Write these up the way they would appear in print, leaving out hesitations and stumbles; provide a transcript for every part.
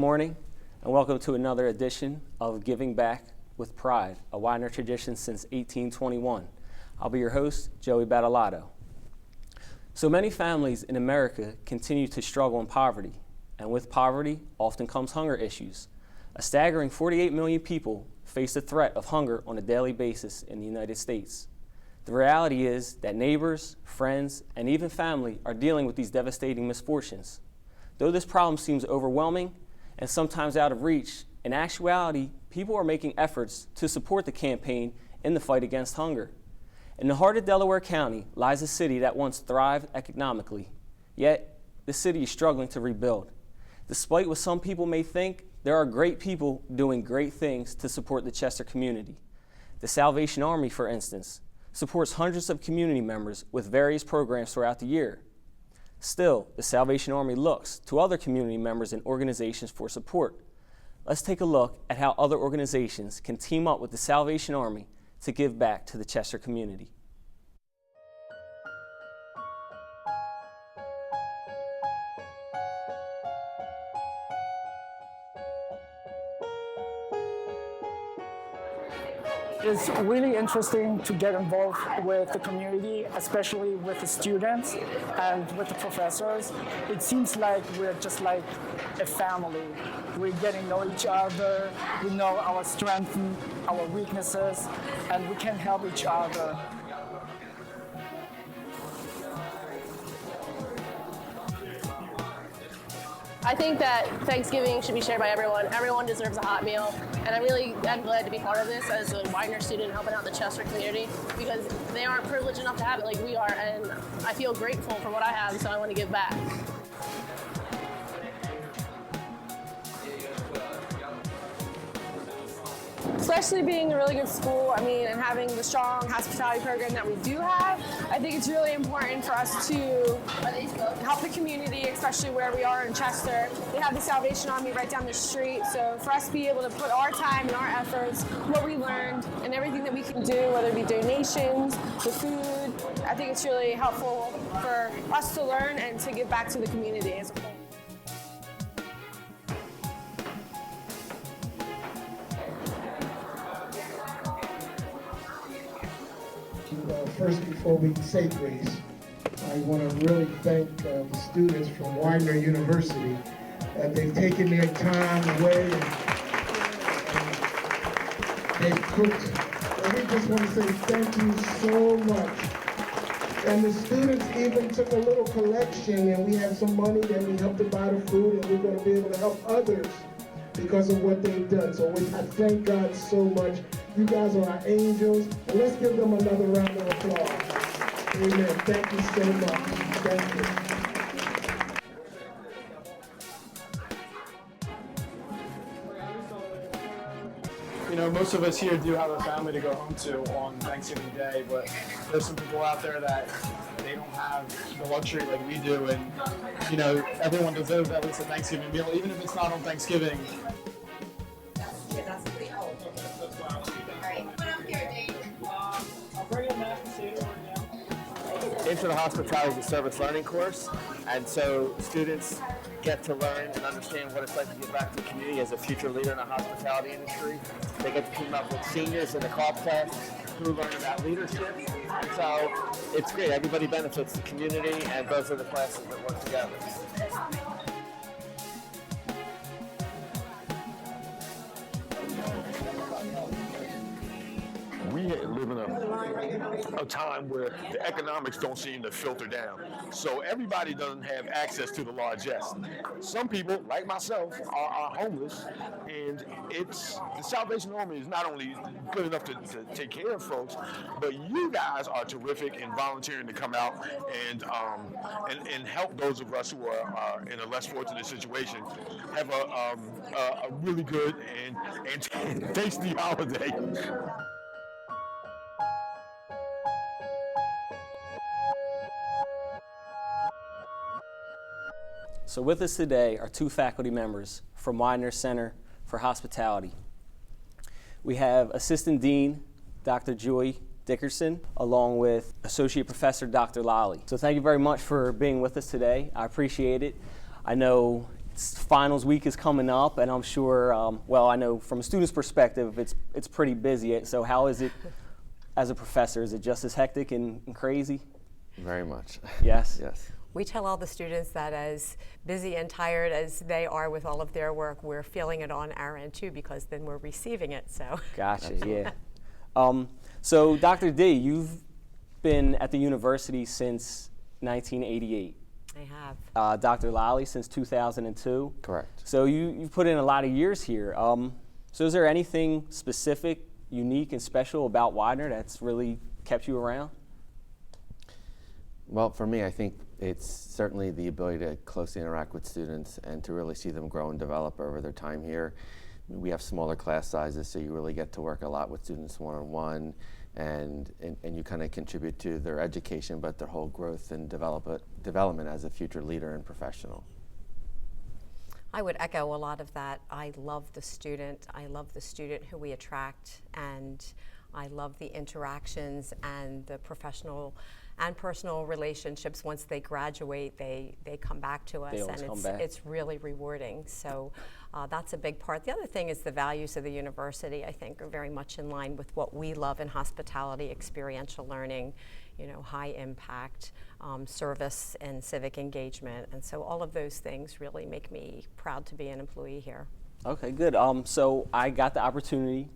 morning, and welcome to another edition of Giving Back with Pride, a Widener tradition since 1821. I'll be your host, Joey Battalato. So many families in America continue to struggle in poverty, and with poverty often comes hunger issues. A staggering 48 million people face the threat of hunger on a daily basis in the United States. The reality is that neighbors, friends, and even family are dealing with these devastating misfortunes. Though this problem seems overwhelming and sometimes out of reach, in actuality, people are making efforts to support the campaign in the fight against hunger. In the heart of Delaware County lies a city that once thrived economically, yet the city is struggling to rebuild. Despite what some people may think, there are great people doing great things to support the Chester community. The Salvation Army, for instance, supports hundreds of community members with various programs throughout the year. Still, the Salvation Army looks to other community members and organizations for support. Let's take a look at how other organizations can team up with the Salvation Army to give back to the Chester community. It's really interesting to get involved with the community, especially with the students and with the professors. It seems like we're just like a family. We're getting to know each other, we know our strengths, our weaknesses, and we can help each other. I think that Thanksgiving should be shared by everyone. Everyone deserves a hot meal, and I'm glad to be part of this as a Widener student helping out the Chester community because they aren't privileged enough to have it like we are, and I feel grateful for what I have, so I want to give back. Especially being a really good school, and having the strong hospitality program that we do have, I think it's really important for us to help the community, especially where we are in Chester. They have the Salvation Army right down the street, so for us to be able to put our time and our efforts, what we learned, and everything that we can do, whether it be donations, the food, I think it's really helpful for us to learn and to give back to the community as a whole. First, before we say grace, I want to really thank the students from Widener University. They've taken their time away and they've cooked. And we just want to say thank you so much. And the students even took a little collection, and we have some money that we helped to buy the food, and we're going to be able to help others because of what they've done. So I thank God so much. You guys are our angels, and let's give them another round of applause. Amen. Thank you so much. Thank you. Most of us here do have a family to go home to on Thanksgiving Day, but there's some people out there that they don't have the luxury like we do, and everyone deserves at least a Thanksgiving meal, even if it's not on Thanksgiving. Intro to Hospitality is a service learning course, and so students get to learn and understand what it's like to give back to the community as a future leader in the hospitality industry. They get to team up with seniors in the co-op class who learn about leadership. And so it's great. Everybody benefits the community, and those are the classes that work together. We live in a time where the economics don't seem to filter down. So everybody doesn't have access to the largesse. Some people, like myself, are homeless, and the Salvation Army is not only good enough to take care of folks, but you guys are terrific in volunteering to come out and help those of us who are in a less fortunate situation have a really good and tasty holiday. So with us today are two faculty members from Widener Center for Hospitality. We have Assistant Dean Dr. Joy Dickerson, along with Associate Professor Dr. Lally. So thank you very much for being with us today. I appreciate it. I know finals week is coming up, and I'm sure, well, I know from a student's perspective, it's pretty busy. So how is it as a professor? Is it just as hectic and crazy? Very much. Yes? Yes. We tell all the students that as busy and tired as they are with all of their work, we're feeling it on our end too, because then we're receiving it. So. Gotcha, yeah. So Dr. D, you've been at the university since 1988. I have. Dr. Lally since 2002. Correct. So you've put in a lot of years here. So is there anything specific, unique, and special about Widener that's really kept you around? Well, for me, I think it's certainly the ability to closely interact with students and to really see them grow and develop over their time here. We have smaller class sizes, so you really get to work a lot with students one-on-one, and you kind of contribute to their education, but their whole growth and development as a future leader and professional. I would echo a lot of that. I love the student. I love the student who we attract, and I love the interactions and the professional and personal relationships. Once they graduate, they come back to us, and it's really rewarding. So that's a big part. The other thing is the values of the university, I think, are very much in line with what we love in hospitality: experiential learning, high impact, service and civic engagement. And so all of those things really make me proud to be an employee here. Okay, good. So I got the opportunity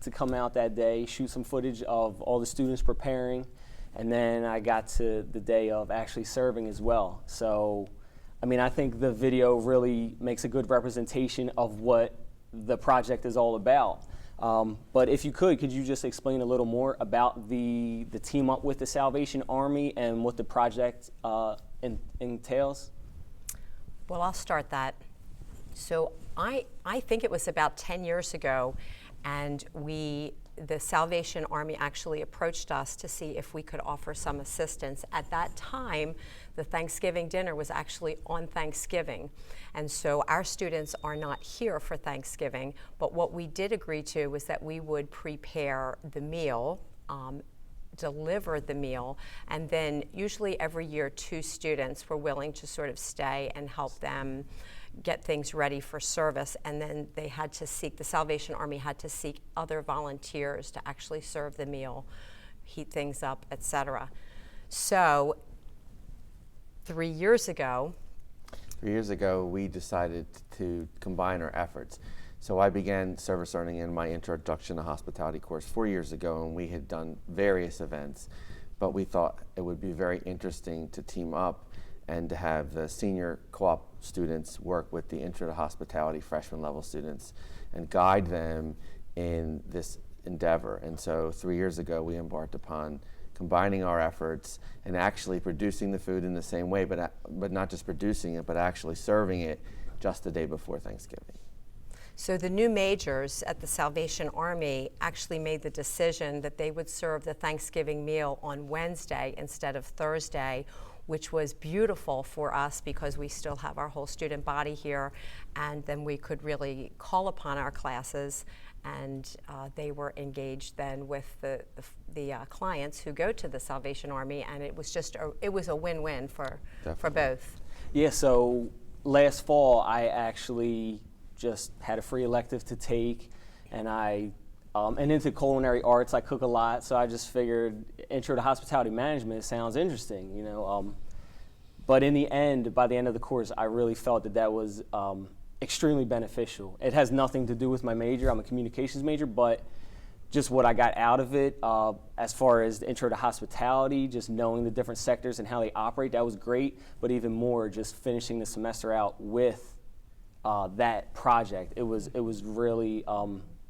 to come out that day, shoot some footage of all the students preparing, and then I got to the day of actually serving as well. So, I mean, I think the video really makes a good representation of what the project is all about. But if you could you just explain a little more about the team up with the Salvation Army and what the project entails? Well, I'll start that. So I think it was about 10 years ago, and the Salvation Army actually approached us to see if we could offer some assistance. At that time, the Thanksgiving dinner was actually on Thanksgiving. And so our students are not here for Thanksgiving, but what we did agree to was that we would prepare the meal, deliver the meal, and then usually every year 2 students were willing to sort of stay and help them get things ready for service, and then they had to seek, the Salvation Army had to seek other volunteers to actually serve the meal, heat things up, etc. So 3 years ago, we decided to combine our efforts. So I began service learning in my Introduction to Hospitality course 4 years ago, and we had done various events, but we thought it would be very interesting to team up and to have the senior co-op students work with the Intro to Hospitality freshman level students and guide them in this endeavor. And so 3 years ago, we embarked upon combining our efforts and actually producing the food in the same way, but not just producing it, but actually serving it just the day before Thanksgiving. So the new majors at the Salvation Army actually made the decision that they would serve the Thanksgiving meal on Wednesday instead of Thursday, which was beautiful for us because we still have our whole student body here, and then we could really call upon our classes, and they were engaged then with the clients who go to the Salvation Army, and it was just it was a win-win for both. Yeah, so last fall I actually just had a free elective to take, and and into culinary arts, I cook a lot, so I just figured Intro to Hospitality Management sounds interesting, But in the end, by the end of the course, I really felt that was extremely beneficial. It has nothing to do with my major. I'm a communications major, but just what I got out of it, as far as the Intro to Hospitality, just knowing the different sectors and how they operate, that was great. But even more, just finishing the semester out with that project, it was really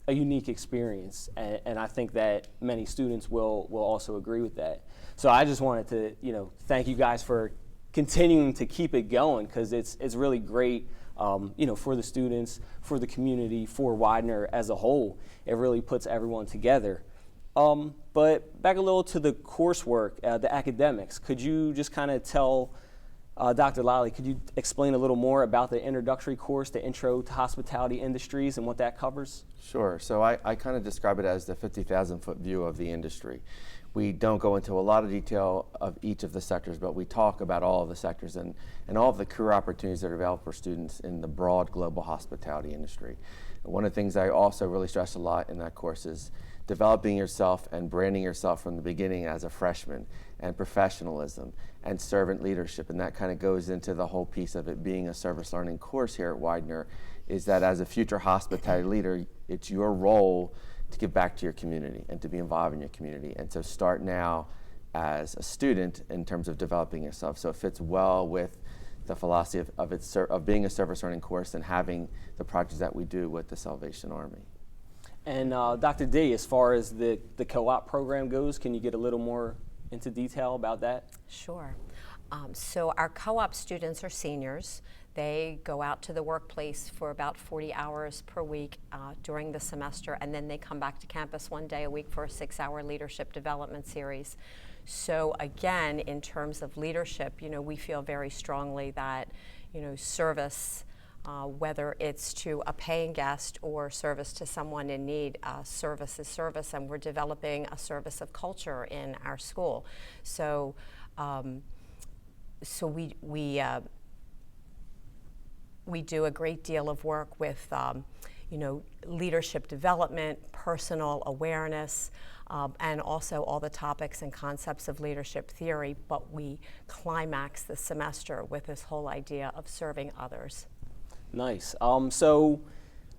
a unique experience, and I think that many students will also agree with that. So I just wanted to thank you guys for continuing to keep it going, because it's really great for the students, for the community, for Widener as a whole. It really puts everyone together. But back a little to the coursework, the academics. Could you just kind of tell Dr. Lally, could you explain a little more about the introductory course, the Intro to Hospitality Industries, and what that covers? Sure. So I kind of describe it as the 50,000-foot view of the industry. We don't go into a lot of detail of each of the sectors, but we talk about all of the sectors and all of the career opportunities that are available for students in the broad global hospitality industry. And one of the things I also really stress a lot in that course is developing yourself and branding yourself from the beginning as a freshman, and professionalism and servant leadership. And that kind of goes into the whole piece of it being a service learning course here at Widener, is that as a future hospitality leader, it's your role to give back to your community and to be involved in your community. And so start now as a student in terms of developing yourself. So it fits well with the philosophy of being a service learning course and having the projects that we do with the Salvation Army. And Dr. D, as far as the co-op program goes, can you get a little more into detail about that? Sure. So our co-op students are seniors. They go out to the workplace for about 40 hours per week during the semester, and then they come back to campus 1 day a week for a 6-hour leadership development series. So again, in terms of leadership, we feel very strongly that, service, whether it's to a paying guest or service to someone in need, service is service, and we're developing a service of culture in our school. So, we do a great deal of work with, leadership development, personal awareness, and also all the topics and concepts of leadership theory, but we climax the semester with this whole idea of serving others. Nice. So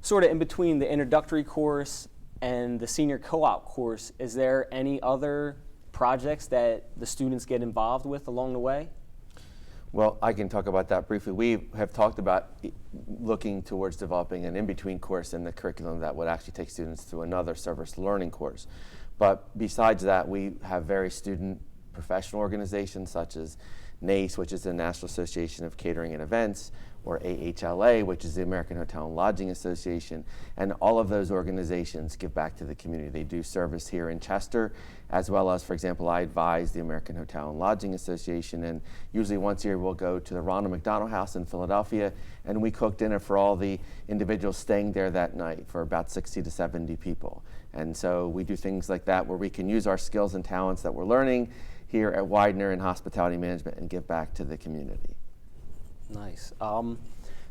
sort of in between the introductory course and the senior co-op course, is there any other projects that the students get involved with along the way? Well, I can talk about that briefly. We have talked about looking towards developing an in-between course in the curriculum that would actually take students through another service learning course. But besides that, we have various student professional organizations such as NACE, which is the National Association of Catering and Events, or AHLA, which is the American Hotel and Lodging Association, and all of those organizations give back to the community. They do service here in Chester, as well as, for example, I advise the American Hotel and Lodging Association, and usually once a year we'll go to the Ronald McDonald House in Philadelphia, and we cook dinner for all the individuals staying there that night for about 60 to 70 people. And so we do things like that where we can use our skills and talents that we're learning here at Widener in hospitality management and give back to the community. Nice.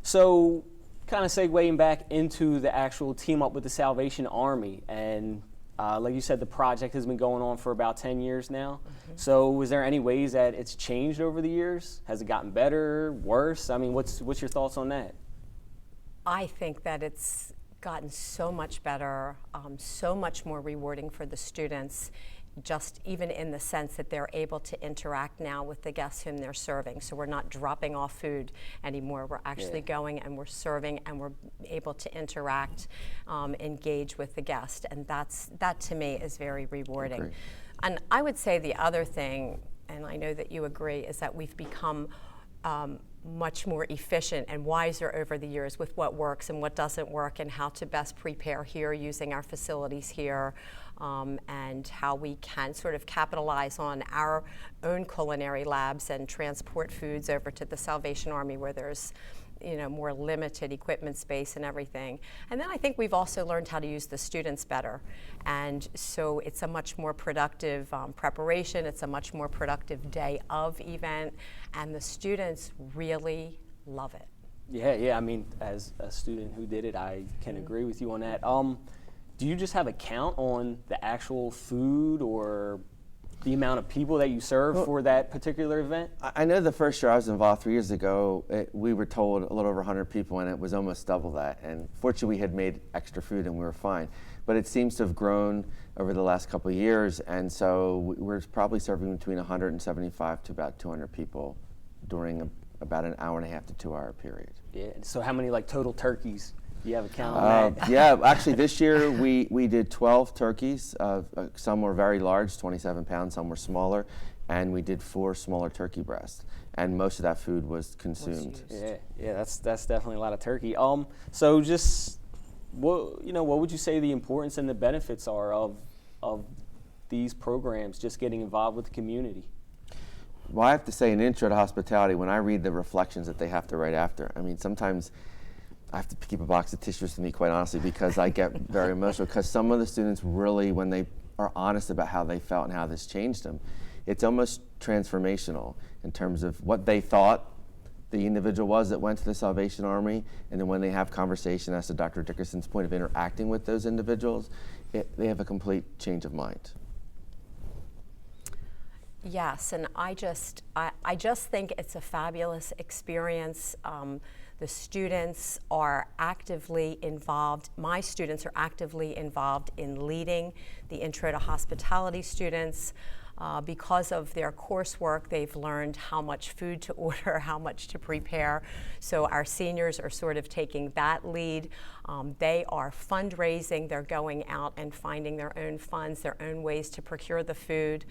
So kind of segueing back into the actual team up with the Salvation Army, and like you said, the project has been going on for about 10 years now. Mm-hmm. So is there any ways that it's changed over the years? Has it gotten better, worse? I mean, what's your thoughts on that? I think that it's gotten so much better, so much more rewarding for the students, just even in the sense that they're able to interact now with the guests whom they're serving. So we're not dropping off food anymore. We're actually going and we're serving, and we're able to interact, engage with the guest. And that to me is very rewarding. Agree. And I would say the other thing, and I know that you agree, is that we've become much more efficient and wiser over the years with what works and what doesn't work, and how to best prepare here using our facilities here, and how we can sort of capitalize on our own culinary labs and transport foods over to the Salvation Army where there's more limited equipment space and everything. And then I think we've also learned how to use the students better. And so it's a much more productive preparation, it's a much more productive day of event, and the students really love it. Yeah, I mean, as a student who did it, I can agree with you on that. Do you just have a count on the actual food or the amount of people that you serve for that particular event? I know the first year I was involved 3 years ago, we were told a little over 100 people, and it was almost double that. And fortunately, we had made extra food and we were fine. But it seems to have grown over the last couple of years, and so we're probably serving between 175 to about 200 people during about an hour and a half to 2 hour period. Yeah. So how many total turkeys? Do you have a count on that? Yeah, actually this year we did 12 turkeys. Some were very large, 27 pounds, some were smaller, and we did 4 smaller turkey breasts. And most of that food was consumed. Yeah, that's definitely a lot of turkey. So just what would you say the importance and the benefits are of these programs, just getting involved with the community? Well, I have to say, in Intro to Hospitality, when I read the reflections that they have to write after, I mean, sometimes I have to keep a box of tissues with me, quite honestly, because I get very emotional, because some of the students really, when they are honest about how they felt and how this changed them, it's almost transformational in terms of what they thought the individual was that went to the Salvation Army, and then when they have conversation, as to Dr. Dickerson's point of interacting with those individuals, they have a complete change of mind. Yes, and I just think it's a fabulous experience. The students are actively involved. My students are actively involved in leading the Intro to Hospitality students. Because of their coursework, they've learned how much food to order, how much to prepare. So our seniors are sort of taking that lead. They are fundraising. They're going out and finding their own funds, their own ways to procure the food.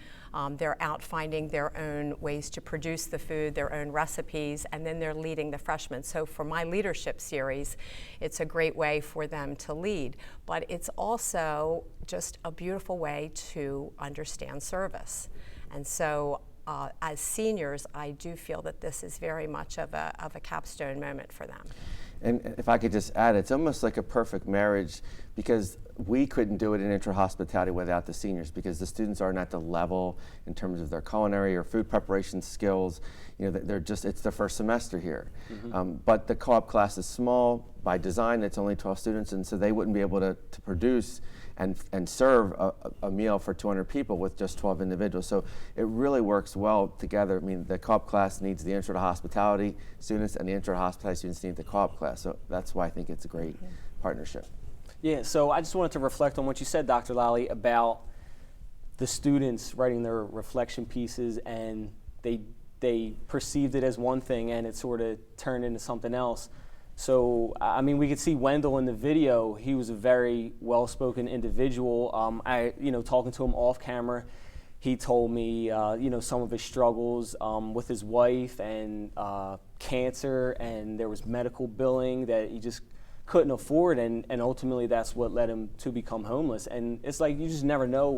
They're out finding their own ways to produce the food, their own recipes, and then they're leading the freshmen. So for my leadership series, it's a great way for them to lead. But it's also just a beautiful way to understand service. And so as seniors, I do feel that this is very much of a capstone moment for them. And if I could just add, it's almost like a perfect marriage, because we couldn't do it in Intro Hospitality without the seniors, because the students aren't at the level in terms of their culinary or food preparation skills. You know, it's their first semester here. But the co-op class is small by design. It's only 12 students, and so they wouldn't be able to produce and serve a meal for 200 people with just 12 individuals. So it really works well together. I mean, the co-op class needs the Intro to Hospitality students, and the Intro to Hospitality students need the co-op class. So that's why I think it's a great partnership. Yeah, so I just wanted to reflect on what you said, Dr. Lally, about the students writing their reflection pieces, and they perceived it as one thing and it sort of turned into something else. So, I mean, we could see Wendell in the video. He was a very well-spoken individual. Talking to him off camera, he told me, some of his struggles with his wife and cancer, and there was medical billing that he just couldn't afford, and ultimately that's what led him to become homeless. And it's like you just never know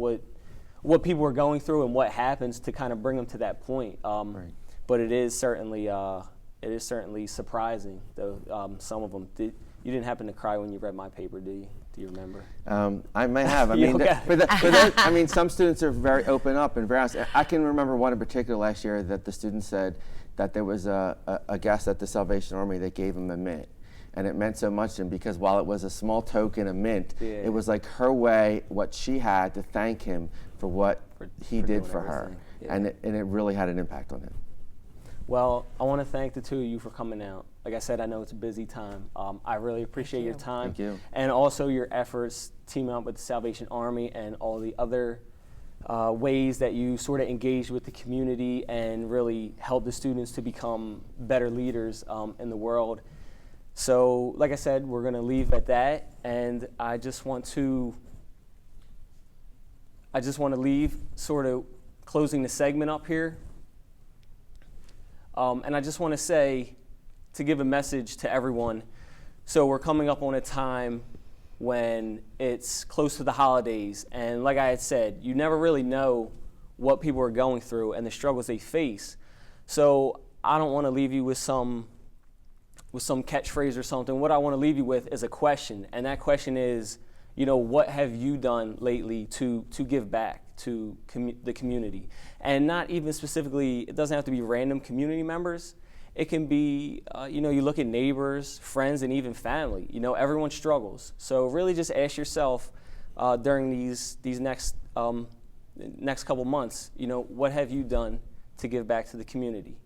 what people are going through and what happens to kind of bring them to that point. Right. But it is certainly surprising, though. Some of them. You didn't happen to cry when you read my paper, do you? Do you remember? I may have. I mean, some students are very open up and very honest. I can remember one in particular last year that the student said that there was a guest at the Salvation Army that gave him a mint. And it meant so much to him because while it was a small token, a mint, it was like her way, what she had to thank him for what he did for her. Yeah. And it really had an impact on him. Well, I want to thank the two of you for coming out. Like I said, I know it's a busy time. I really appreciate your time. Thank you. And also your efforts teaming up with the Salvation Army and all the other ways that you sort of engage with the community and really help the students to become better leaders in the world. So, like I said, we're going to leave at that, and I just want to leave sort of closing the segment up here. And I just want to say, to give a message to everyone, so we're coming up on a time when it's close to the holidays, and like I had said, you never really know what people are going through and the struggles they face. So I don't want to leave you with some catchphrase or something. What I want to leave you with is a question, and that question is, what have you done lately to give back to the community? And not even specifically, it doesn't have to be random community members. It can be, you look at neighbors, friends, and even family. Everyone struggles. So really just ask yourself during these next couple months, what have you done to give back to the community?